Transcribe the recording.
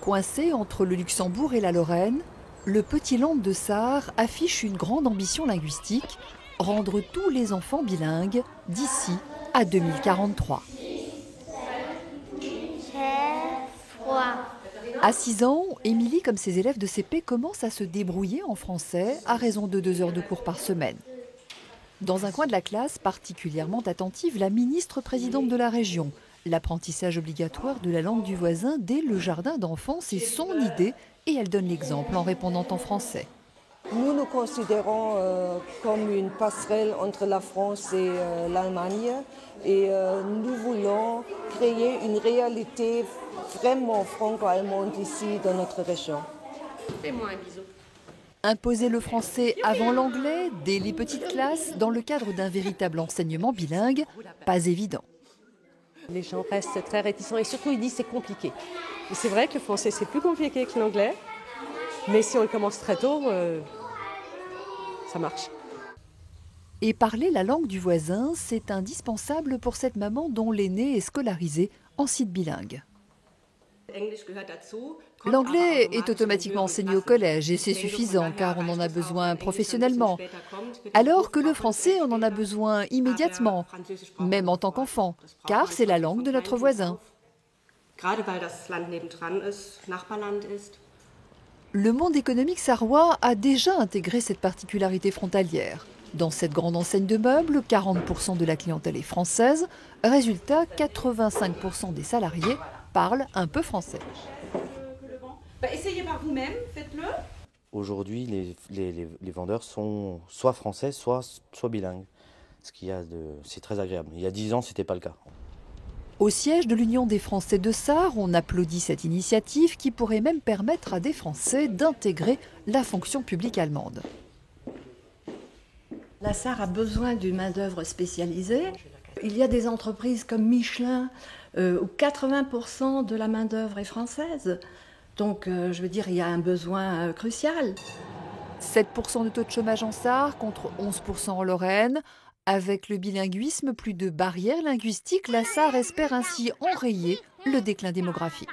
Coincé entre le Luxembourg et la Lorraine, le petit land de Sarre affiche une grande ambition linguistique, rendre tous les enfants bilingues d'ici à 2043. À 6 ans, Émilie, comme ses élèves de CP, commence à se débrouiller en français à raison de 2 heures de cours par semaine. Dans un coin de la classe particulièrement attentive, la ministre présidente de la région. L'apprentissage obligatoire de la langue du voisin dès le jardin d'enfants, c'est son idée et elle donne l'exemple en répondant en français. Nous nous considérons comme une passerelle entre la France et l'Allemagne et nous voulons créer une réalité vraiment franco-allemande ici dans notre région. Fais-moi un bisou. Imposer le français avant l'anglais dès les petites classes dans le cadre d'un véritable enseignement bilingue, pas évident. Les gens restent très réticents et surtout ils disent c'est compliqué. Et c'est vrai que le français c'est plus compliqué que l'anglais, mais si on le commence très tôt, ça marche. Et parler la langue du voisin, c'est indispensable pour cette maman dont l'aîné est scolarisé en site bilingue. L'anglais est automatiquement enseigné au collège et c'est suffisant car on en a besoin professionnellement. Alors que le français, on en a besoin immédiatement, même en tant qu'enfant, car c'est la langue de notre voisin. Le monde économique sarrois a déjà intégré cette particularité frontalière. Dans cette grande enseigne de meubles, 40% de la clientèle est française. Résultat, 85% des salariés parlent un peu français. Essayez par vous-même, faites-le. Aujourd'hui, les vendeurs sont soit français, soit bilingues. C'est très agréable. Il y a 10 ans, ce n'était pas le cas. Au siège de l'Union des Français de Sarre, on applaudit cette initiative qui pourrait même permettre à des Français d'intégrer la fonction publique allemande. La Sarre a besoin d'une main-d'œuvre spécialisée. Il y a des entreprises comme Michelin où 80% de la main-d'œuvre est française. Donc, je veux dire, il y a un besoin crucial. 7% de taux de chômage en Sarre contre 11% en Lorraine. Avec le bilinguisme, plus de barrières linguistiques, la Sarre espère ainsi enrayer le déclin démographique.